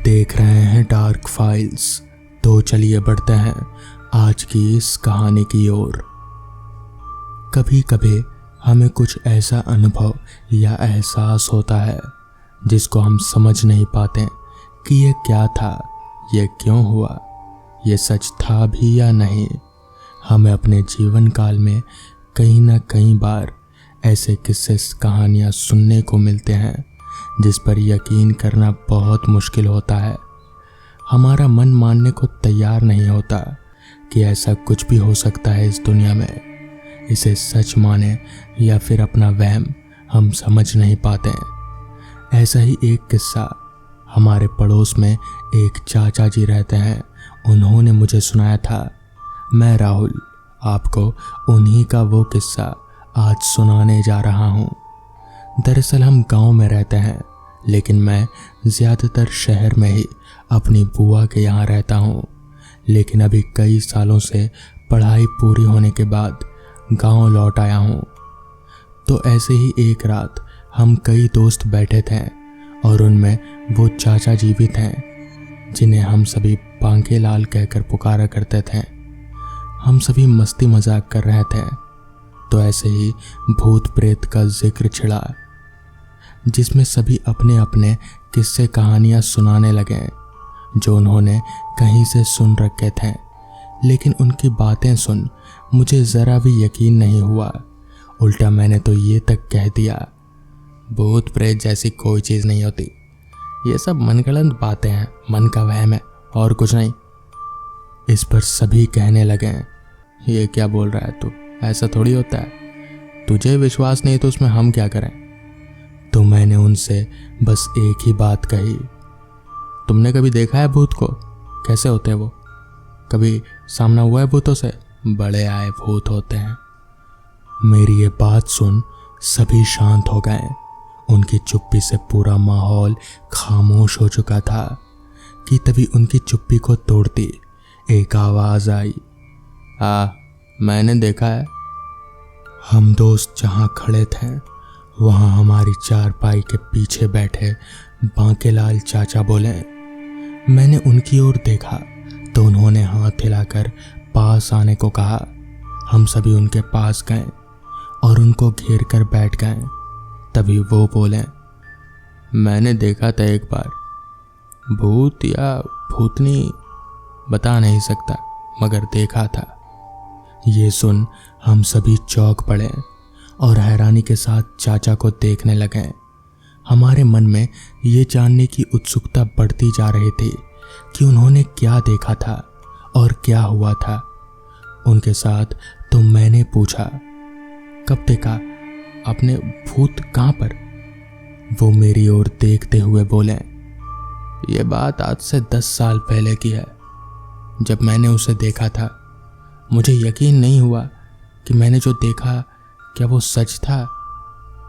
देख रहे हैं डार्क फाइल्स। तो चलिए बढ़ते हैं आज की इस कहानी की ओर। कभी कभी हमें कुछ ऐसा अनुभव या एहसास होता है जिसको हम समझ नहीं पाते कि ये क्या था, ये क्यों हुआ, ये सच था भी या नहीं। हमें अपने जीवन काल में कहीं ना कहीं बार ऐसे किस्से कहानियाँ सुनने को मिलते हैं जिस पर यकीन करना बहुत मुश्किल होता है। हमारा मन मानने को तैयार नहीं होता कि ऐसा कुछ भी हो सकता है इस दुनिया में। इसे सच माने या फिर अपना वहम हम समझ नहीं पाते हैं। ऐसा ही एक किस्सा हमारे पड़ोस में एक चाचा जी रहते हैं, उन्होंने मुझे सुनाया था। मैं राहुल आपको उन्हीं का वो किस्सा आज सुनाने जा रहा हूँ। दरअसल हम गांव में रहते हैं, लेकिन मैं ज़्यादातर शहर में ही अपनी बुआ के यहाँ रहता हूँ। लेकिन अभी कई सालों से पढ़ाई पूरी होने के बाद गांव लौट आया हूँ। तो ऐसे ही एक रात हम कई दोस्त बैठे थे और उनमें वो चाचा जी भी थे जिन्हें हम सभी बांके लाल कहकर पुकारा करते थे। हम सभी मस्ती मजाक कर रहे थे तो ऐसे ही भूत प्रेत का जिक्र छिड़ा, जिसमें सभी अपने अपने किस्से कहानियाँ सुनाने लगे जो उन्होंने कहीं से सुन रखे थे। लेकिन उनकी बातें सुन मुझे ज़रा भी यकीन नहीं हुआ। उल्टा मैंने तो ये तक कह दिया, भूत प्रेत जैसी कोई चीज़ नहीं होती, ये सब मनगढ़ंत बातें हैं, मन का वहम है और कुछ नहीं। इस पर सभी कहने लगे, ये क्या बोल रहा है तू, ऐसा थोड़ी होता है, तुझे विश्वास नहीं तो उसमें हम क्या करें। तो मैंने उनसे बस एक ही बात कही, तुमने कभी देखा है भूत को, कैसे होते हैं वो, कभी सामना हुआ है भूतों से, बड़े आए भूत होते हैं। मेरी ये बात सुन सभी शांत हो गए। उनकी चुप्पी से पूरा माहौल खामोश हो चुका था कि तभी उनकी चुप्पी को तोड़ती एक आवाज़ आई, मैंने देखा है। हम दोस्त जहाँ खड़े थे वहाँ हमारी चारपाई के पीछे बैठे बांकेलाल चाचा बोले। मैंने उनकी ओर देखा तो उन्होंने हाथ हिलाकर पास आने को कहा। हम सभी उनके पास गए और उनको घेर कर बैठ गए। तभी वो बोले, मैंने देखा था एक बार, भूत या भूतनी बता नहीं सकता, मगर देखा था। ये सुन हम सभी चौंक पड़े और हैरानी के साथ चाचा को देखने लगे। हमारे मन में ये जानने की उत्सुकता बढ़ती जा रही थी कि उन्होंने क्या देखा था और क्या हुआ था उनके साथ। तो मैंने पूछा, कब देखा आपने भूत, कहाँ पर? वो मेरी ओर देखते हुए बोले, ये बात आज से 10 साल पहले की है। जब मैंने उसे देखा था मुझे यकीन नहीं हुआ कि मैंने जो देखा क्या वो सच था।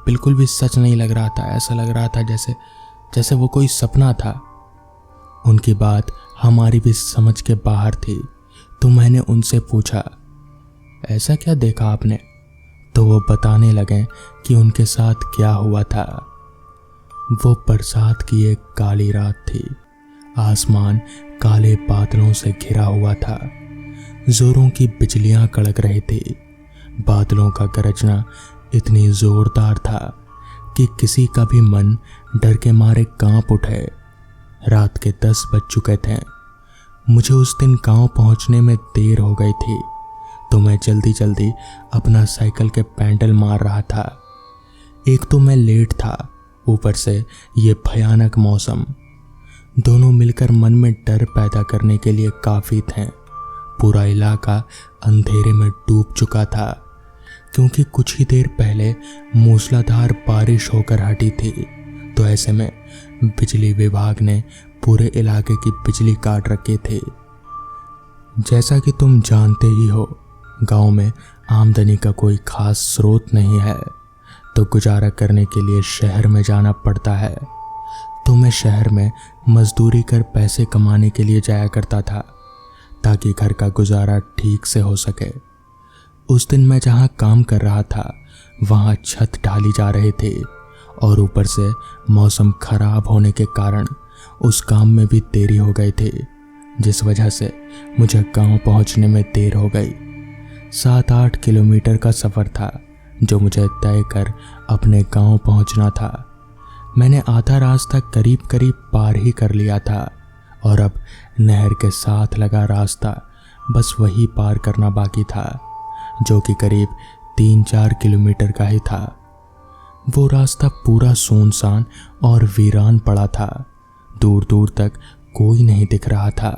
बिल्कुल भी सच नहीं लग रहा था, ऐसा लग रहा था जैसे वो कोई सपना था। उनकी बात हमारी भी समझ के बाहर थी। तो मैंने उनसे पूछा, ऐसा क्या देखा आपने? तो वो बताने लगे कि उनके साथ क्या हुआ था। वो बरसात की एक काली रात थी। आसमान काले बादलों से घिरा हुआ था। जोरों की बिजलियां कड़क रही थी। बादलों का गरजना इतनी जोरदार था कि किसी का भी मन डर के मारे कांप उठे। रात के 10 बज चुके थे। मुझे उस दिन गांव पहुंचने में देर हो गई थी तो मैं जल्दी जल्दी अपना साइकिल के पैडल मार रहा था। एक तो मैं लेट था, ऊपर से ये भयानक मौसम, दोनों मिलकर मन में डर पैदा करने के लिए काफ़ी थे। पूरा इलाका अंधेरे में डूब चुका था क्योंकि कुछ ही देर पहले मूसलाधार बारिश होकर हटी थी। तो ऐसे में बिजली विभाग ने पूरे इलाके की बिजली काट रखी थी। जैसा कि तुम जानते ही हो, गांव में आमदनी का कोई खास स्रोत नहीं है, तो गुजारा करने के लिए शहर में जाना पड़ता है। तो मैं शहर में मजदूरी कर पैसे कमाने के लिए जाया करता था ताकि घर का गुजारा ठीक से हो सके। उस दिन मैं जहाँ काम कर रहा था वहाँ छत ढाली जा रहे थे और ऊपर से मौसम खराब होने के कारण उस काम में भी देरी हो गई थी, जिस वजह से मुझे गांव पहुंचने में देर हो गई। 7-8 किलोमीटर का सफ़र था जो मुझे तय कर अपने गांव पहुंचना था। मैंने आधा रास्ता करीब करीब पार ही कर लिया था और अब नहर के साथ लगा रास्ता बस वही पार करना बाकी था, जो कि करीब 3-4 किलोमीटर का ही था। वो रास्ता पूरा सुनसान और वीरान पड़ा था। दूर दूर तक कोई नहीं दिख रहा था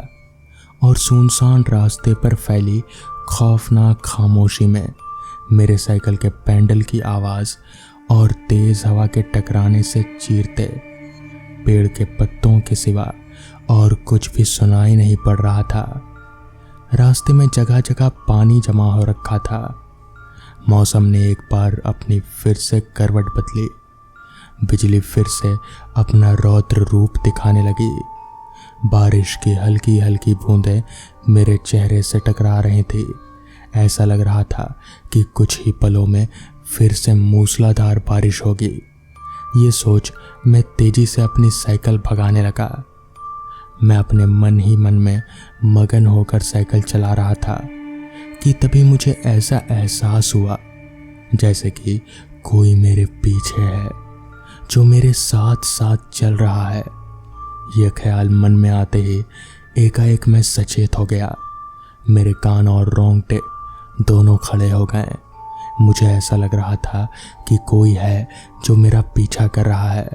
और सुनसान रास्ते पर फैली खौफनाक खामोशी में मेरे साइकिल के पैडल की आवाज़ और तेज हवा के टकराने से चीरते पेड़ के पत्तों के सिवा और कुछ भी सुनाई नहीं पड़ रहा था। रास्ते में जगह जगह पानी जमा हो रखा था। मौसम ने एक बार अपनी फिर से करवट बदली। बिजली फिर से अपना रौद्र रूप दिखाने लगी। बारिश की हल्की हल्की बूंदें मेरे चेहरे से टकरा रही थी। ऐसा लग रहा था कि कुछ ही पलों में फिर से मूसलाधार बारिश होगी। ये सोच मैं तेजी से अपनी साइकिल भगाने लगा। मैं अपने मन ही मन में मगन होकर साइकिल चला रहा था कि तभी मुझे ऐसा एहसास हुआ जैसे कि कोई मेरे पीछे है जो मेरे साथ साथ चल रहा है। यह ख्याल मन में आते ही एकाएक मैं सचेत हो गया। मेरे कान और रोंगटे दोनों खड़े हो गए। मुझे ऐसा लग रहा था कि कोई है जो मेरा पीछा कर रहा है।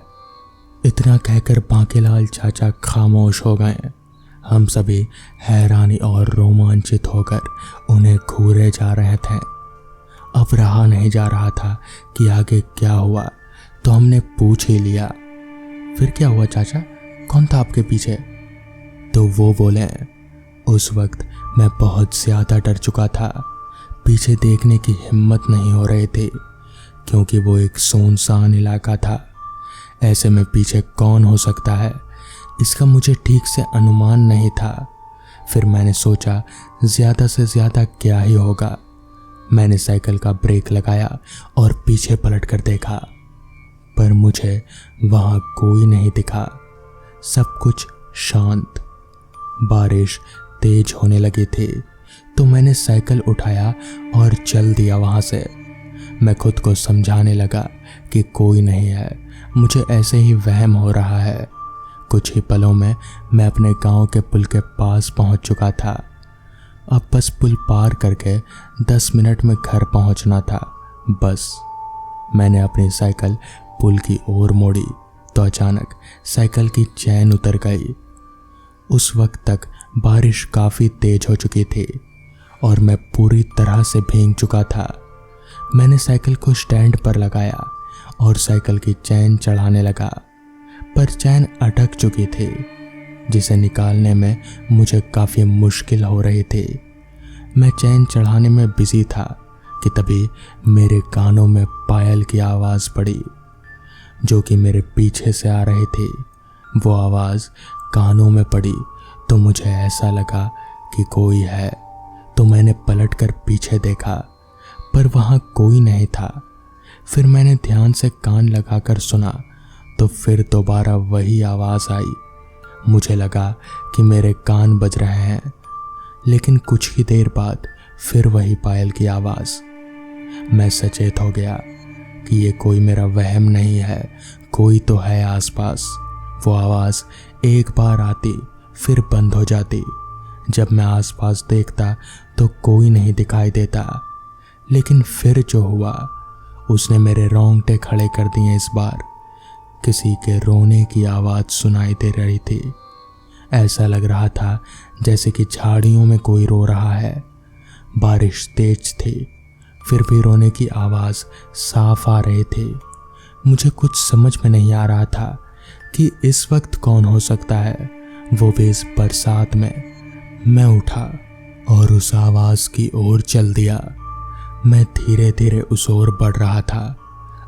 इतना कहकर बांकेलाल चाचा खामोश हो गए। हम सभी हैरानी और रोमांचित होकर उन्हें घूरे जा रहे थे। अब रहा नहीं जा रहा था कि आगे क्या हुआ, तो हमने पूछ ही लिया, फिर क्या हुआ चाचा, कौन था आपके पीछे? तो वो बोले, उस वक्त मैं बहुत ज़्यादा डर चुका था। पीछे देखने की हिम्मत नहीं हो रही थी क्योंकि वो एक सुनसान इलाका था। ऐसे में पीछे कौन हो सकता है, इसका मुझे ठीक से अनुमान नहीं था। फिर मैंने सोचा ज़्यादा से ज़्यादा क्या ही होगा। मैंने साइकिल का ब्रेक लगाया और पीछे पलट कर देखा, पर मुझे वहाँ कोई नहीं दिखा। सब कुछ शांत। बारिश तेज होने लगी थी तो मैंने साइकिल उठाया और चल दिया वहाँ से। मैं खुद को समझाने लगा कि कोई नहीं है, मुझे ऐसे ही वहम हो रहा है। कुछ ही पलों में मैं अपने गांव के पुल के पास पहुंच चुका था। अब बस पुल पार करके 10 मिनट में घर पहुंचना था। बस मैंने अपनी साइकिल पुल की ओर मोड़ी तो अचानक साइकिल की चैन उतर गई। उस वक्त तक बारिश काफ़ी तेज हो चुकी थी और मैं पूरी तरह से भीग चुका था। मैंने साइकिल को स्टैंड पर लगाया और साइकिल की चैन चढ़ाने लगा, पर चैन अटक चुकी थी जिसे निकालने में मुझे काफ़ी मुश्किल हो रही थी। मैं चैन चढ़ाने में बिजी था कि तभी मेरे कानों में पायल की आवाज़ पड़ी जो कि मेरे पीछे से आ रही थी। वो आवाज़ कानों में पड़ी तो मुझे ऐसा लगा कि कोई है, तो मैंने पलट कर पीछे देखा, पर वहाँ कोई नहीं था। फिर मैंने ध्यान से कान लगाकर सुना तो फिर दोबारा वही आवाज़ आई। मुझे लगा कि मेरे कान बज रहे हैं, लेकिन कुछ ही देर बाद फिर वही पायल की आवाज़। मैं सचेत हो गया कि ये कोई मेरा वहम नहीं है, कोई तो है आसपास। वो आवाज़ एक बार आती फिर बंद हो जाती। जब मैं आसपास देखता तो कोई नहीं दिखाई देता, लेकिन फिर जो हुआ उसने मेरे रोंगटे खड़े कर दिए। इस बार किसी के रोने की आवाज़ सुनाई दे रही थी। ऐसा लग रहा था जैसे कि झाड़ियों में कोई रो रहा है। बारिश तेज थी, फिर भी रोने की आवाज़ साफ आ रही थी। मुझे कुछ समझ में नहीं आ रहा था कि इस वक्त कौन हो सकता है, वो भी इस बरसात में। मैं उठा और उस आवाज़ की ओर चल दिया। मैं धीरे धीरे उस ओर बढ़ रहा था।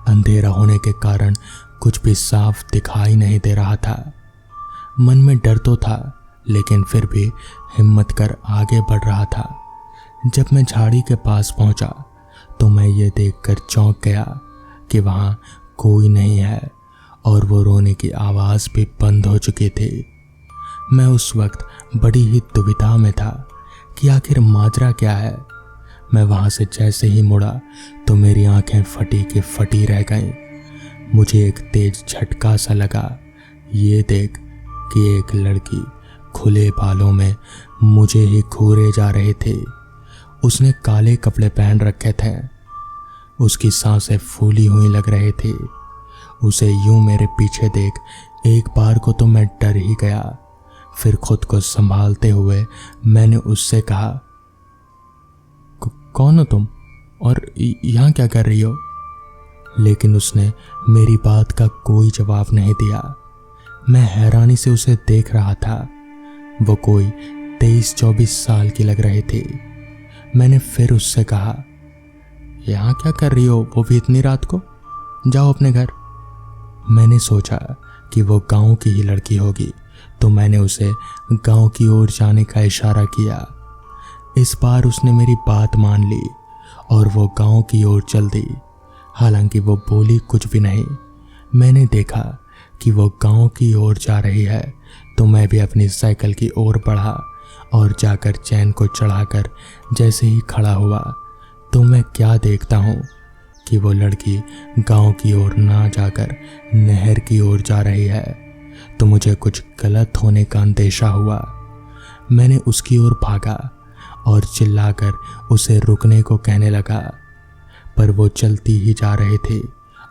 अंधेरा होने के कारण कुछ भी साफ दिखाई नहीं दे रहा था। मन में डर तो था, लेकिन फिर भी हिम्मत कर आगे बढ़ रहा था। जब मैं झाड़ी के पास पहुंचा तो मैं ये देखकर चौंक गया कि वहाँ कोई नहीं है और वो रोने की आवाज़ भी बंद हो चुकी थी। मैं उस वक्त बड़ी ही दुविधा में था कि आखिर माजरा क्या है। मैं वहाँ से जैसे ही मुड़ा तो मेरी आंखें फटी की फटी रह गईं। मुझे एक तेज झटका सा लगा, ये देख कि एक लड़की खुले बालों में मुझे ही घूरे जा रहे थे। उसने काले कपड़े पहन रखे थे, उसकी सांसें फूली हुई लग रही थी। उसे यूं मेरे पीछे देख एक बार को तो मैं डर ही गया। फिर खुद को संभालते हुए मैंने उससे कहा, कौन हो तुम और यहाँ क्या कर रही हो? लेकिन उसने मेरी बात का कोई जवाब नहीं दिया। मैं हैरानी से उसे देख रहा था। वो कोई 23-24 साल की लग रही थी। मैंने फिर उससे कहा, यहाँ क्या कर रही हो, वो भी इतनी रात को? जाओ अपने घर। मैंने सोचा कि वो गांव की ही लड़की होगी, तो मैंने उसे गांव की ओर जाने का इशारा किया। इस बार उसने मेरी बात मान ली और वो गांव की ओर चल दी। हालांकि वो बोली कुछ भी नहीं। मैंने देखा कि वो गांव की ओर जा रही है, तो मैं भी अपनी साइकिल की ओर बढ़ा और जाकर चैन को चढ़ाकर जैसे ही खड़ा हुआ तो मैं क्या देखता हूँ कि वो लड़की गांव की ओर ना जाकर नहर की ओर जा रही है। तो मुझे कुछ गलत होने का अंदेशा हुआ। मैंने उसकी ओर भागा और चिल्लाकर उसे रुकने को कहने लगा, पर वो चलती ही जा रही थी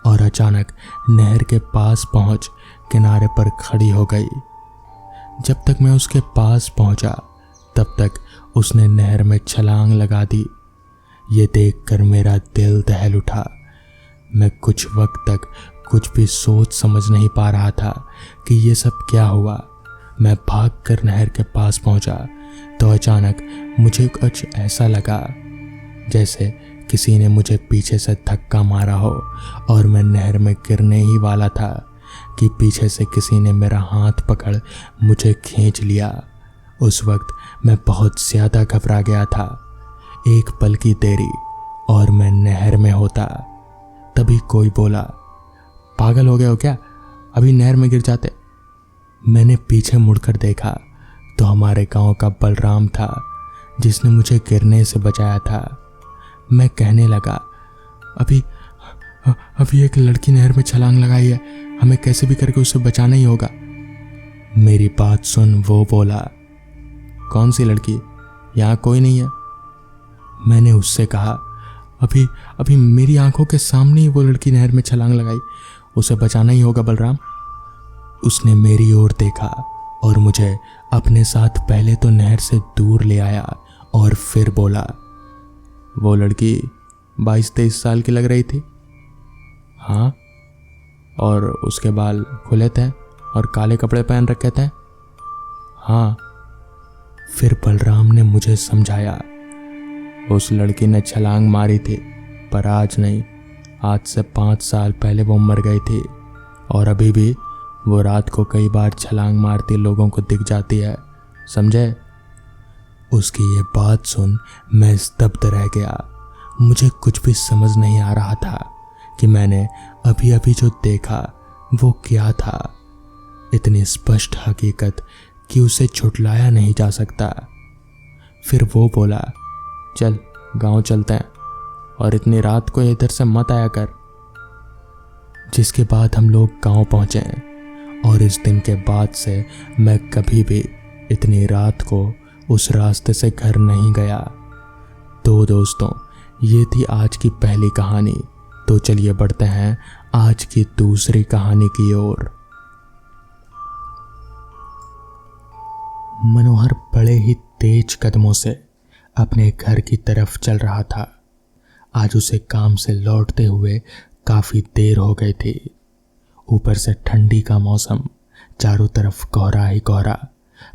और अचानक नहर के पास पहुंच किनारे पर खड़ी हो गई। जब तक मैं उसके पास पहुंचा तब तक उसने नहर में छलांग लगा दी। ये देखकर मेरा दिल दहल उठा। मैं कुछ वक्त तक कुछ भी सोच समझ नहीं पा रहा था कि ये सब क्या हुआ। मैं भागकर नहर के पास पहुंचा तो अचानक मुझे कुछ ऐसा लगा जैसे किसी ने मुझे पीछे से धक्का मारा हो और मैं नहर में गिरने ही वाला था कि पीछे से किसी ने मेरा हाथ पकड़ मुझे खींच लिया। उस वक्त मैं बहुत ज़्यादा घबरा गया था। एक पल की देरी और मैं नहर में होता। तभी कोई बोला, पागल हो गए हो क्या? अभी नहर में गिर जाते। मैंने पीछे मुड़कर देखा तो हमारे गांव का बलराम था जिसने मुझे गिरने से बचाया था। मैं कहने लगा, अभी एक लड़की नहर में छलांग लगाई है, हमें कैसे भी करके उसे बचाना ही होगा। मेरी बात सुन वो बोला, कौन सी लड़की? यहाँ कोई नहीं है। मैंने उससे कहा, अभी मेरी आंखों के सामने ही वो लड़की नहर में छलांग लगाई, उसे बचाना ही होगा बलराम। उसने मेरी ओर देखा और मुझे अपने साथ पहले तो नहर से दूर ले आया और फिर बोला, वो लड़की 22-23 साल की लग रही थी। हाँ, और उसके बाल खुले थे और काले कपड़े पहन रखे थे। हाँ। फिर बलराम ने मुझे समझाया, उस लड़की ने छलांग मारी थी, पर आज नहीं, आज से 5 साल पहले वो मर गई थी और अभी भी वो रात को कई बार छलांग मारती लोगों को दिख जाती है, समझे? उसकी ये बात सुन मैं स्तब्ध रह गया। मुझे कुछ भी समझ नहीं आ रहा था कि मैंने अभी अभी जो देखा वो क्या था। इतनी स्पष्ट हकीकत कि उसे छुटलाया नहीं जा सकता। फिर वो बोला, चल गांव चलते हैं और इतनी रात को इधर से मत आया कर। जिसके बाद हम लोग गांव पहुंचे और इस दिन के बाद से मैं कभी भी इतनी रात को उस रास्ते से घर नहीं गया। तो दोस्तों, ये थी आज की पहली कहानी। तो चलिए बढ़ते हैं आज की दूसरी कहानी की ओर। मनोहर बड़े ही तेज कदमों से अपने घर की तरफ चल रहा था। आज उसे काम से लौटते हुए काफ़ी देर हो गई थी। ऊपर से ठंडी का मौसम, चारों तरफ कोहरा ही कोहरा।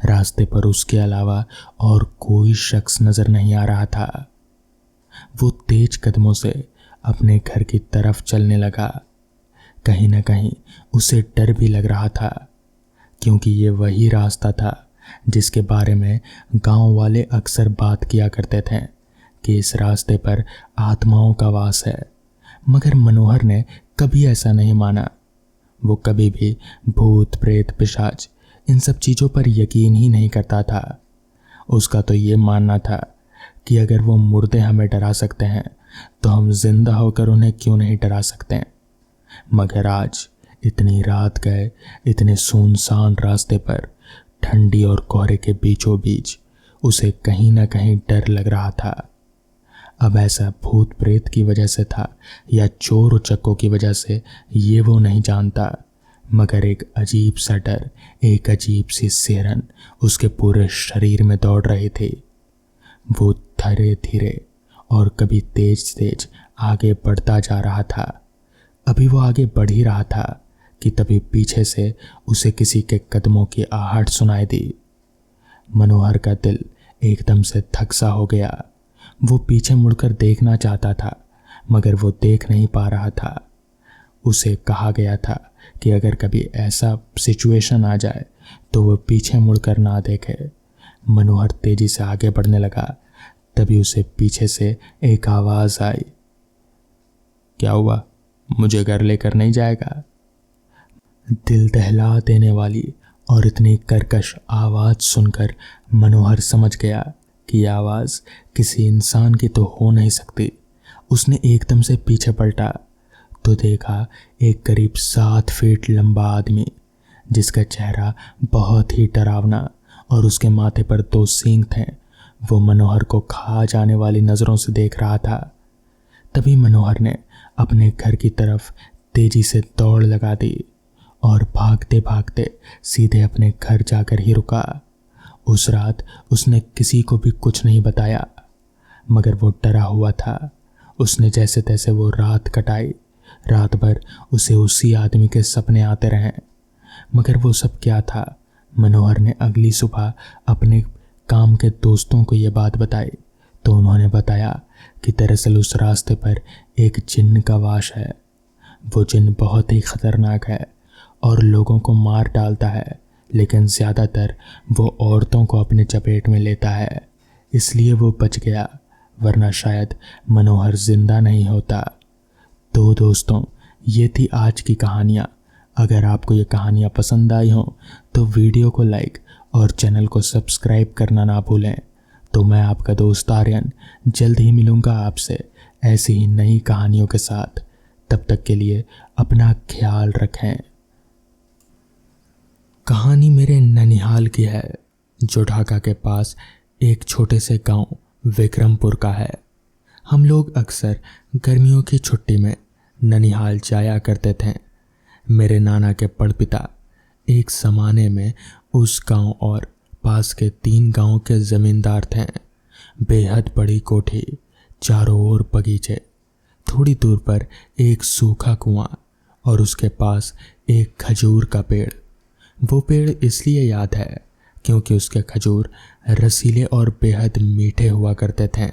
रास्ते पर उसके अलावा और कोई शख्स नज़र नहीं आ रहा था। वो तेज कदमों से अपने घर की तरफ चलने लगा। कहीं ना कहीं उसे डर भी लग रहा था, क्योंकि ये वही रास्ता था जिसके बारे में गांव वाले अक्सर बात किया करते थे कि इस रास्ते पर आत्माओं का वास है। मगर मनोहर ने कभी ऐसा नहीं माना। वो कभी भी भूत प्रेत पिशाच इन सब चीज़ों पर यकीन ही नहीं करता था। उसका तो ये मानना था कि अगर वो मुर्दे हमें डरा सकते हैं तो हम जिंदा होकर उन्हें क्यों नहीं डरा सकते। मगर आज इतनी रात गए इतने सुनसान रास्ते पर ठंडी और कोहरे के बीचों बीच उसे कहीं ना कहीं डर लग रहा था। अब ऐसा भूत प्रेत की वजह से था या चोर उचक्कों की वजह से ये वो नहीं जानता, मगर एक अजीब सा डर, एक अजीब सी सिहरन उसके पूरे शरीर में दौड़ रही थी। वो धीरे धीरे और कभी तेज तेज आगे बढ़ता जा रहा था। अभी वो आगे बढ़ ही रहा था कि तभी पीछे से उसे किसी के कदमों की आहट सुनाई दी। मनोहर का दिल एकदम से धक सा हो गया। वो पीछे मुड़कर देखना चाहता था मगर वो देख नहीं पा रहा था। उसे कहा गया था कि अगर कभी ऐसा सिचुएशन आ जाए तो वो पीछे मुड़कर ना देखे। मनोहर तेजी से आगे बढ़ने लगा। तभी उसे पीछे से एक आवाज आई, क्या हुआ, मुझे घर लेकर नहीं जाएगा? दिल दहला देने वाली और इतनी कर्कश आवाज सुनकर मनोहर समझ गया कि यह आवाज किसी इंसान की तो हो नहीं सकती। उसने एकदम से पीछे पलटा तो देखा एक करीब 7 फीट लंबा आदमी जिसका चेहरा बहुत ही डरावना और उसके माथे पर 2 सींग थे। वो मनोहर को खा जाने वाली नज़रों से देख रहा था। तभी मनोहर ने अपने घर की तरफ तेजी से दौड़ लगा दी और भागते भागते सीधे अपने घर जाकर ही रुका। उस रात उसने किसी को भी कुछ नहीं बताया, मगर वो डरा हुआ था। उसने जैसे तैसे वो रात कटाई। रात भर उसे उसी आदमी के सपने आते रहे, मगर वो सब क्या था। मनोहर ने अगली सुबह अपने काम के दोस्तों को ये बात बताई तो उन्होंने बताया कि दरअसल उस रास्ते पर एक जिन्न का वास है। वो जिन्न बहुत ही खतरनाक है और लोगों को मार डालता है, लेकिन ज़्यादातर वो औरतों को अपने चपेट में लेता है। इसलिए वो बच गया, वरना शायद मनोहर जिंदा नहीं होता। तो दोस्तों, ये थी आज की कहानियाँ। अगर आपको ये कहानियाँ पसंद आई हों तो वीडियो को लाइक और चैनल को सब्सक्राइब करना ना भूलें। तो मैं आपका दोस्त आर्यन जल्द ही मिलूँगा आपसे ऐसी ही नई कहानियों के साथ। तब तक के लिए अपना ख्याल रखें। कहानी मेरे ननिहाल की है, जो ढाका के पास एक छोटे से गांव विक्रमपुर का है। हम लोग अक्सर गर्मियों की छुट्टी में ननिहाल जाया करते थे। मेरे नाना के पड़पिता एक ज़माने में उस गांव और पास के 3 गांव के ज़मींदार थे। बेहद बड़ी कोठी, चारों ओर बगीचे, थोड़ी दूर पर एक सूखा कुआं और उसके पास एक खजूर का पेड़। वो पेड़ इसलिए याद है क्योंकि उसके खजूर रसीले और बेहद मीठे हुआ करते थे।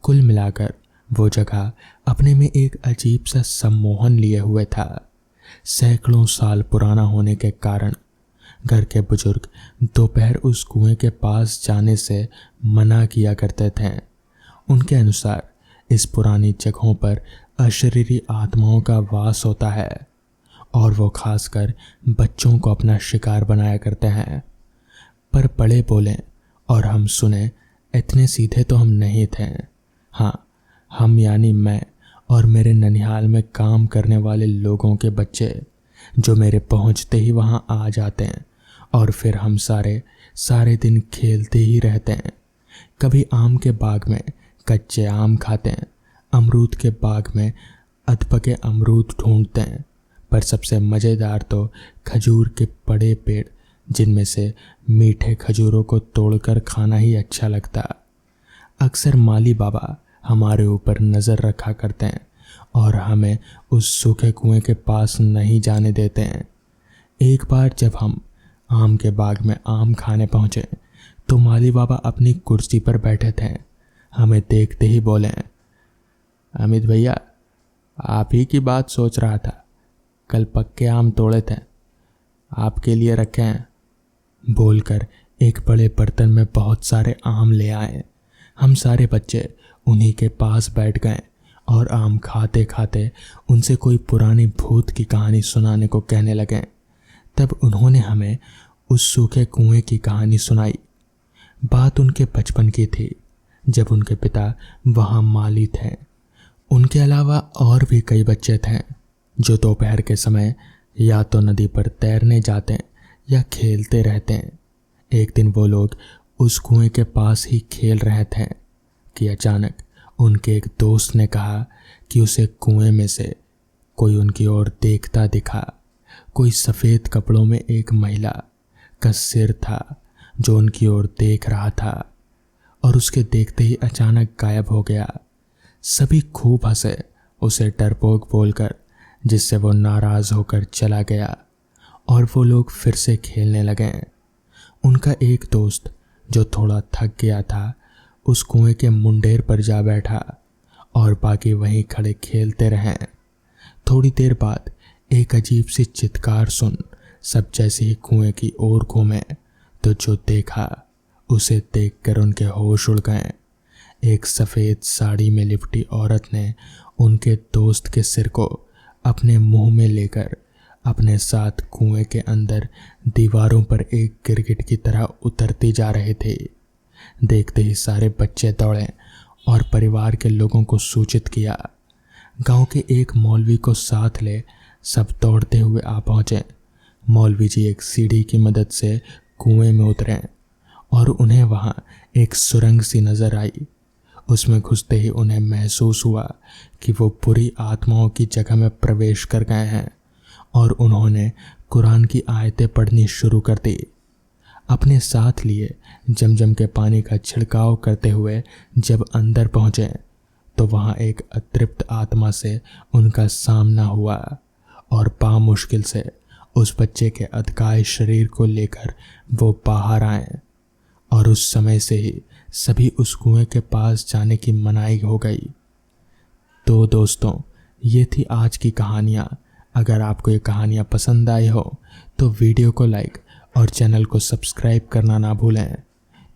कुल मिलाकर वो जगह अपने में एक अजीब सा सम्मोहन लिए हुए था। सैकड़ों साल पुराना होने के कारण घर के बुजुर्ग दोपहर उस कुएं के पास जाने से मना किया करते थे। उनके अनुसार इस पुरानी जगहों पर अशरीरी आत्माओं का वास होता है और वो खासकर बच्चों को अपना शिकार बनाया करते हैं। पर बड़े बोलें और हम सुने, इतने सीधे तो हम नहीं थे। हाँ, हम यानी मैं और मेरे ननिहाल में काम करने वाले लोगों के बच्चे, जो मेरे पहुंचते ही वहां आ जाते हैं और फिर हम सारे दिन खेलते ही रहते हैं। कभी आम के बाग में कच्चे आम खाते हैं, अमरूद के बाग में अधपके अमरूद ढूंढते हैं, पर सबसे मज़ेदार तो खजूर के बड़े पेड़, जिनमें से मीठे खजूरों को तोड़कर खाना ही अच्छा लगता। अक्सर माली बाबा हमारे ऊपर नज़र रखा करते हैं और हमें उस सूखे कुएं के पास नहीं जाने देते हैं। एक बार जब हम आम के बाग में आम खाने पहुँचे तो माली बाबा अपनी कुर्सी पर बैठे थे। हमें देखते ही बोले, अमित भैया, आप ही की बात सोच रहा था। कल पक्के आम तोड़े थे, आपके लिए रखे हैं। बोलकर एक बड़े बर्तन में बहुत सारे आम ले आए। हम सारे बच्चे उन्हीं के पास बैठ गए और आम खाते खाते उनसे कोई पुरानी भूत की कहानी सुनाने को कहने लगे। तब उन्होंने हमें उस सूखे कुएं की कहानी सुनाई। बात उनके बचपन की थी, जब उनके पिता वहाँ माली थे। उनके अलावा और भी कई बच्चे थे जो दोपहर के समय या तो नदी पर तैरने जाते या खेलते रहते। एक दिन वो लोग उस कुएं के पास ही खेल रहे थे कि अचानक उनके एक दोस्त ने कहा कि उसे कुएं में से कोई उनकी ओर देखता दिखा। कोई सफ़ेद कपड़ों में एक महिला का सिर था जो उनकी ओर देख रहा था और उसके देखते ही अचानक गायब हो गया। सभी खूब हंसे, उसे डरपोक बोलकर, जिससे वो नाराज़ होकर चला गया और वो लोग फिर से खेलने लगे। उनका एक दोस्त जो थोड़ा थक गया था उस कुएं के मुंडेर पर जा बैठा और बाकी वहीं खड़े खेलते रहे। थोड़ी देर बाद एक अजीब सी चित्कार सुन सब जैसे ही कुएं की ओर घूमे तो जो देखा उसे देखकर उनके होश उड़ गए। एक सफ़ेद साड़ी में लिपटी औरत ने उनके दोस्त के सिर को अपने मुंह में लेकर अपने साथ कुएं के अंदर दीवारों पर एक गिरगिट की तरह उतरती जा रहे थे। देखते ही सारे बच्चे दौड़े और परिवार के लोगों को सूचित किया। गांव के एक मौलवी को साथ ले सब दौड़ते हुए आ पहुंचे। मौलवी जी एक सीढ़ी की मदद से कुएं में उतरे और उन्हें वहां एक सुरंग सी नजर आई। उसमें घुसते ही उन्हें महसूस हुआ कि वो बुरी आत्माओं की जगह में प्रवेश कर गए हैं और उन्होंने कुरान की आयतें पढ़नी शुरू कर दी। अपने साथ लिए जमजम के पानी का छिड़काव करते हुए जब अंदर पहुंचे तो वहां एक अतृप्त आत्मा से उनका सामना हुआ और बामुश्किल से उस बच्चे के अधकाय शरीर को लेकर वो बाहर आए और उस समय से ही सभी उस कुएं के पास जाने की मनाही हो गई। तो दोस्तों, ये थी आज की कहानियाँ। अगर आपको ये कहानियाँ पसंद आई हो तो वीडियो को लाइक और चैनल को सब्सक्राइब करना ना भूलें।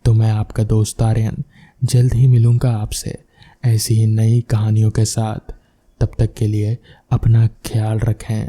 तो मैं आपका दोस्त आर्यन जल्द ही मिलूँगा आपसे ऐसी ही नई कहानियों के साथ। तब तक के लिए अपना ख्याल रखें।